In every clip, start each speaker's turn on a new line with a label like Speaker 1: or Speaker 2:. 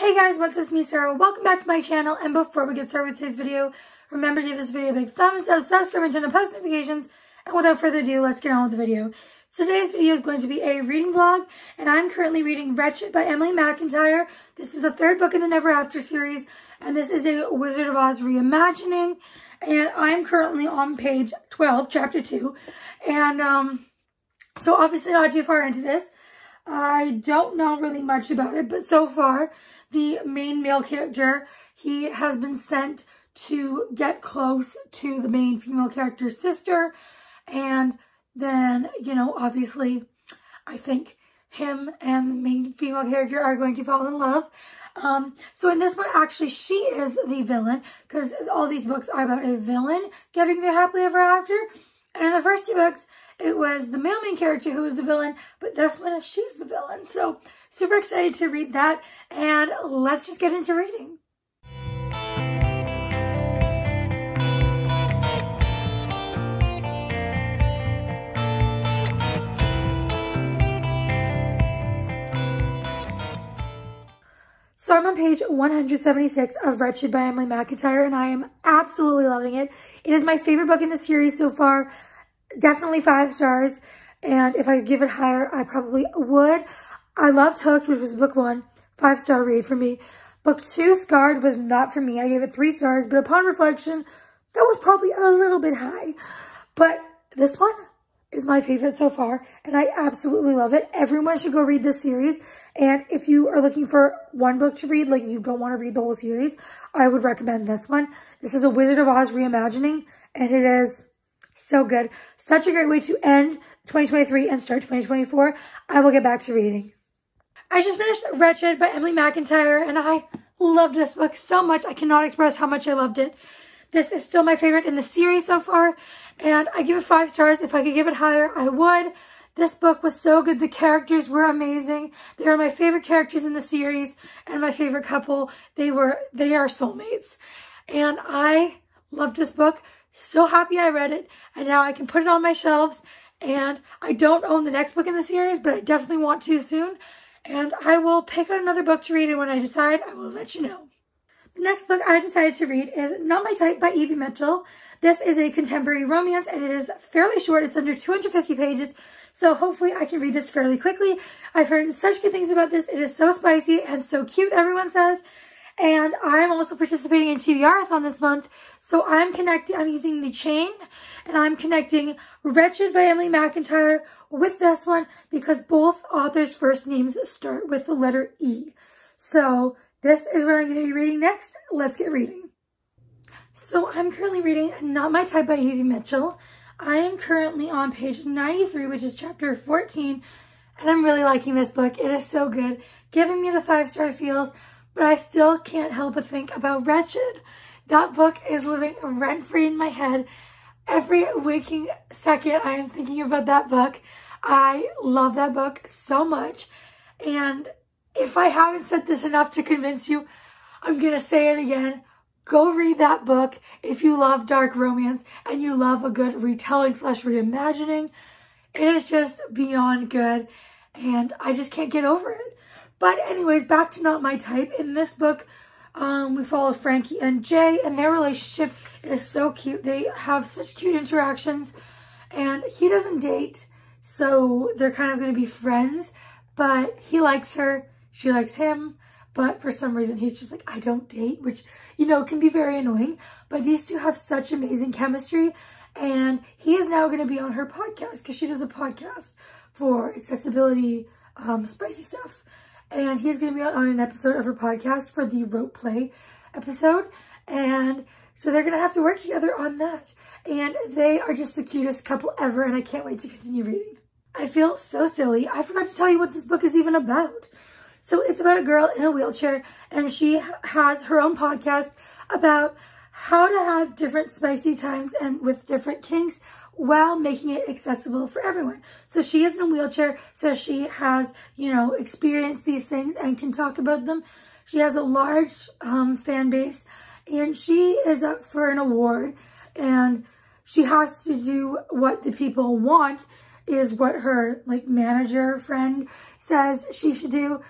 Speaker 1: Hey guys, what's up? It's me, Sarah. Welcome back to my channel, and before we get started with today's video, remember to give this video a big thumbs up, subscribe, and turn on post notifications, and without further ado, let's get on with the video. So today's video is going to be a reading vlog, and I'm currently reading Wretched by Emily McIntyre. This is the third book in the Never After series, and this is a Wizard of Oz reimagining, and I'm currently on page 12, chapter 2, and so obviously not too far into this. I don't know really much about it, but so far, the main male character, he has been sent to get close to the main female character's sister. And then, you know, obviously, I think him and the main female character are going to fall in love. So in this one, actually, she is the villain, because all these books are about a villain getting their happily ever after. And in the first two books, it was the male main character who was the villain, but this one, she's the villain. So super excited to read that, and let's just get into reading. So I'm on page 176 of Wretched by Emily McIntyre, and I am absolutely loving it. It is my favorite book in the series so far. Definitely 5 stars, and if I could give it higher, I probably would. I loved Hooked, which was book 1, 5-star read for me. Book 2, Scarred, was not for me. I gave it 3 stars, but upon reflection, that was probably a little bit high. But this one is my favorite so far, and I absolutely love it. Everyone should go read this series, and if you are looking for one book to read, like you don't want to read the whole series, I would recommend this one. This is a Wizard of Oz reimagining, and it is so good. Such a great way to end 2023 and start 2024. I will get back to reading. I just finished Wretched by Emily McIntyre, and I loved this book so much. I cannot express how much I loved it. This is still my favorite in the series so far, and I give it 5 stars. If I could give it higher, I would. This book was so good. The characters were amazing. They are my favorite characters in the series, and my favorite couple. They are soulmates. And I loved this book. So happy I read it, and now I can put it on my shelves. And I don't own the next book in the series, but I definitely want to soon. And I will pick out another book to read, and when I decide, I will let you know. The next book I decided to read is Not My Type by Evie Mitchell. This is a contemporary romance, and it is fairly short. It's under 250 pages, so hopefully I can read this fairly quickly. I've heard such good things about this. It is so spicy and so cute, everyone says. And I'm also participating in TBR-a-thon this month, so I'm using the chain, and I'm connecting Wretched by Emily McIntyre with this one because both authors' first names start with the letter E. So this is what I'm going to be reading next. Let's get reading. So I'm currently reading Not My Type by Evie Mitchell. I am currently on page 93, which is chapter 14, and I'm really liking this book. It is so good, giving me the 5-star feels, but I still can't help but think about Wretched. That book is living rent-free in my head. Every waking second I am thinking about that book. I love that book so much. And if I haven't said this enough to convince you, I'm going to say it again. Go read that book if you love dark romance and you love a good retelling / reimagining. It is just beyond good, and I just can't get over it. But anyways, back to Not My Type. In this book, we follow Frankie and Jay, and their relationship is so cute. They have such cute interactions, and he doesn't date, so they're kind of going to be friends, but he likes her, she likes him, but for some reason he's just like, I don't date, which, you know, can be very annoying, but these two have such amazing chemistry, and he is now going to be on her podcast, because she does a podcast for accessibility, spicy stuff. And he's going to be on an episode of her podcast for the rope play episode. And so they're going to have to work together on that. And they are just the cutest couple ever. And I can't wait to continue reading. I feel so silly. I forgot to tell you what this book is even about. So it's about a girl in a wheelchair. And she has her own podcast about how to have different spicy times and with different kinks while making it accessible for everyone. So she is in a wheelchair, so she has, you know, experienced these things and can talk about them. She has a large fan base, and she is up for an award, and she has to do what the people want, is what her, like, manager friend says she should do.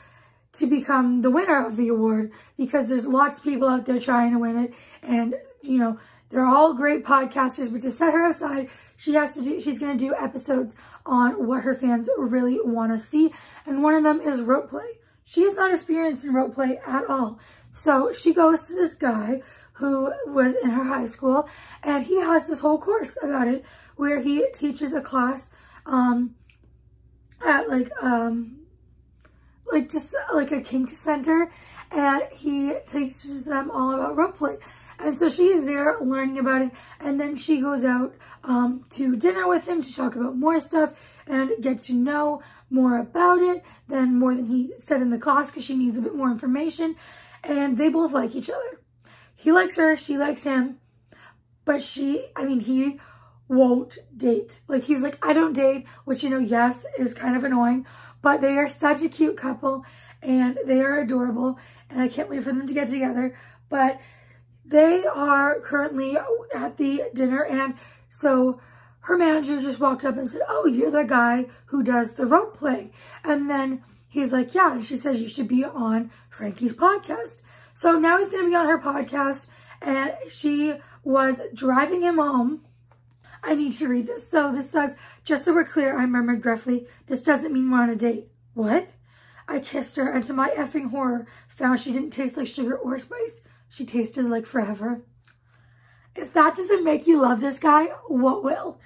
Speaker 1: to become the winner of the award, because there's lots of people out there trying to win it. And, you know, they're all great podcasters, but to set her aside, she's going to do episodes on what her fans really want to see. And one of them is rope play. She is not experienced in rope play at all. So she goes to this guy who was in her high school, and he has this whole course about it where he teaches a class at just like a kink center, and he teaches them all about rope play. And so she's there learning about it, and then she goes out to dinner with him to talk about more stuff and get to know more about it more than he said in the class, because she needs a bit more information. And they both like each other. He likes her, she likes him, but he won't date. Like, he's like, I don't date, which, you know, yes, is kind of annoying, but they are such a cute couple, and they are adorable, and I can't wait for them to get together. But they are currently at the dinner, and so her manager just walked up and said, oh, you're the guy who does the rope play. And then he's like, yeah, and she says, you should be on Frankie's podcast. So now he's going to be on her podcast, and she was driving him home. I need to read this. So this says, just so we're clear, I murmured gruffly, this doesn't mean we're on a date. What? I kissed her, and to my effing horror, found she didn't taste like sugar or spice. She tasted like forever. If that doesn't make you love this guy, what will?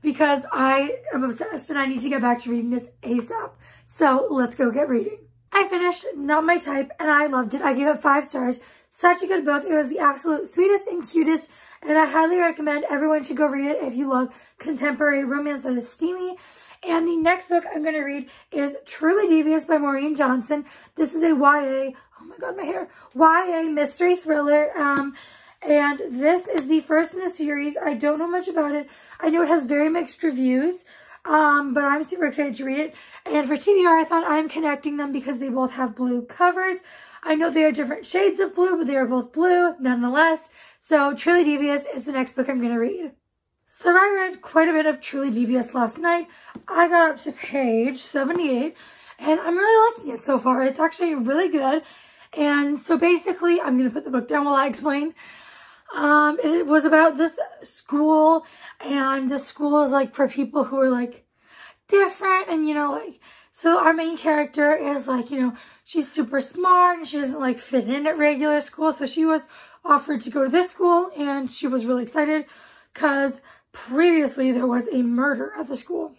Speaker 1: Because I am obsessed, and I need to get back to reading this ASAP. So let's go get reading. I finished Not My Type, and I loved it. I gave it 5 stars. Such a good book. It was the absolute sweetest and cutest, and I highly recommend everyone should go read it if you love contemporary romance that is steamy. And the next book I'm going to read is Truly Devious by Maureen Johnson. This is a YA, oh my god, my hair, YA mystery thriller, and this is the first in a series. I don't know much about it. I know it has very mixed reviews, but I'm super excited to read it. And for TBR, I thought I'm connecting them because they both have blue covers. I know they are different shades of blue, but they are both blue nonetheless. So Truly Devious is the next book I'm going to read. So I read quite a bit of Truly Devious last night. I got up to page 78, and I'm really liking it so far. It's actually really good. And so basically, I'm going to put the book down while I explain. It was about this school, and the school is like for people who are like different, and you know, like, so our main character is like, you know, she's super smart and she doesn't like fit in at regular school, so she was offered to go to this school, and she was really excited because previously there was a murder at the school.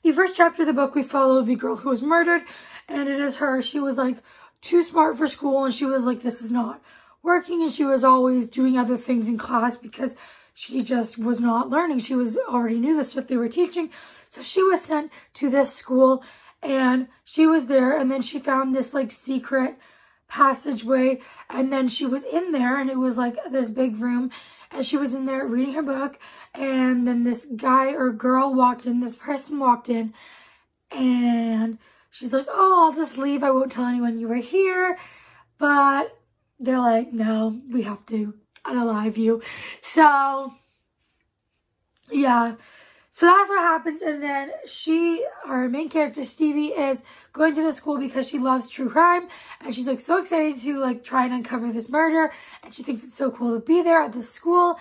Speaker 1: The first chapter of the book, we follow the girl who was murdered, and it is her. She was like too smart for school, and she was like, this is not working, and she was always doing other things in class because she just was not learning. She already knew the stuff they were teaching. So she was sent to this school, and she was there, and then she found this like secret passageway, and then she was in there, and it was like this big room, and she was in there reading her book, and then this guy or girl walked in, this person walked in, and she's like, oh, I'll just leave. I won't tell anyone you were here. But they're like, no, we have to unalive you. So, yeah. So that's what happens. And then our main character, Stevie, is going to the school because she loves true crime. And she's like so excited to like try and uncover this murder. And she thinks it's so cool to be there at the school.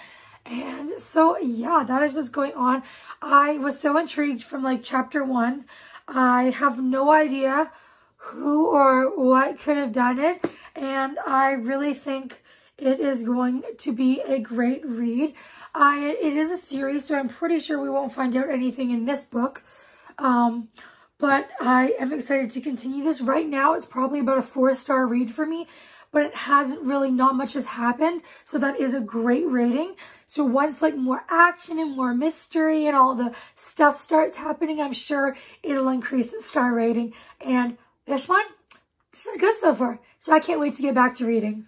Speaker 1: And so, yeah, that is what's going on. I was so intrigued from like chapter 1. I have no idea who or what could have done it. And I really think it is going to be a great read. It is a series, so I'm pretty sure we won't find out anything in this book. But I am excited to continue this. Right now, it's probably about a 4-star read for me, but it hasn't really, not much has happened. So that is a great rating. So once like more action and more mystery and all the stuff starts happening, I'm sure it'll increase the star rating. And this is good so far. So I can't wait to get back to reading.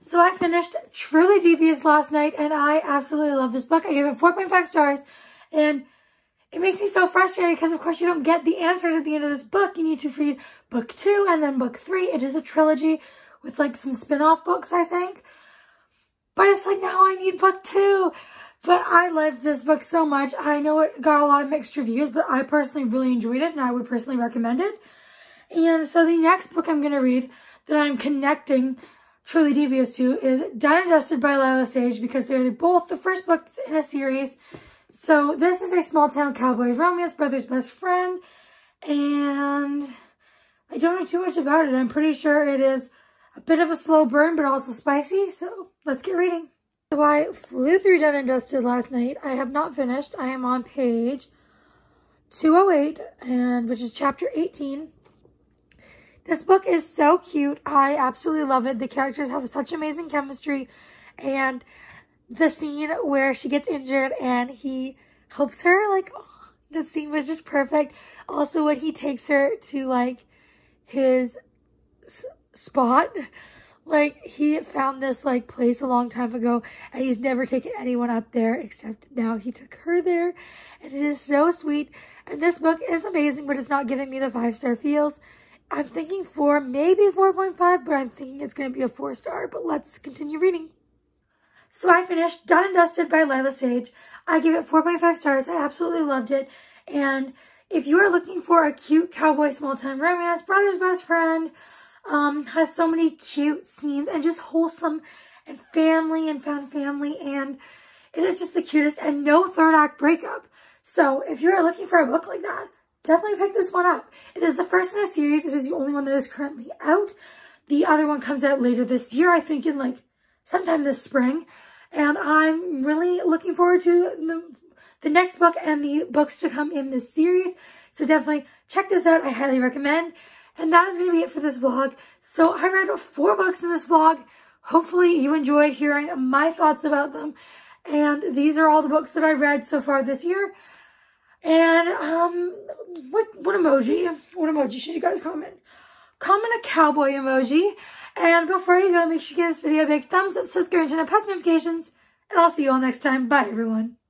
Speaker 1: So I finished Truly Devious last night, and I absolutely love this book. I gave it 4.5 stars, and it makes me so frustrated because, of course, you don't get the answers at the end of this book. You need to read book 2 and then book 3. It is a trilogy with, like, some spin-off books, I think. But it's like, now I need book 2. But I loved this book so much. I know it got a lot of mixed reviews, but I personally really enjoyed it, and I would personally recommend it. And so the next book I'm going to read that I'm connecting Truly Devious to is Done and Dusted by Lila Sage, because they're both the first books in a series. So this is a small town cowboy romance, brother's best friend, and I don't know too much about it. I'm pretty sure it is a bit of a slow burn, but also spicy, so let's get reading. So I flew through Done and Dusted last night. I have not finished. I am on page 208, which is chapter 18. This book is so cute. I absolutely love it. The characters have such amazing chemistry, and the scene where she gets injured and he helps her, like, oh, the scene was just perfect. Also, when he takes her to, like, his spot, like, he found this, like, place a long time ago, and he's never taken anyone up there, except now he took her there, and it is so sweet. And this book is amazing, but it's not giving me the 5-star feels. I'm thinking 4, maybe 4.5, but I'm thinking it's going to be a 4-star, but let's continue reading. So I finished Done and Dusted by Lila Sage. I give it 4.5 stars. I absolutely loved it. And if you are looking for a cute cowboy small-time romance, brother's best friend, has so many cute scenes and just wholesome and family and found family, and it is just the cutest, and no third act breakup. So if you are looking for a book like that, definitely pick this one up. It is the first in a series. It is the only one that is currently out. The other one comes out later this year, I think in like sometime this spring. And I'm really looking forward to the next book and the books to come in this series. So definitely check this out. I highly recommend. And that is going to be it for this vlog. So I read 4 books in this vlog. Hopefully you enjoyed hearing my thoughts about them. And these are all the books that I read so far this year. And, what emoji should you guys comment? Comment a cowboy emoji. And before you go, make sure you give this video a big thumbs up, subscribe, and turn on post notifications. And I'll see you all next time. Bye, everyone.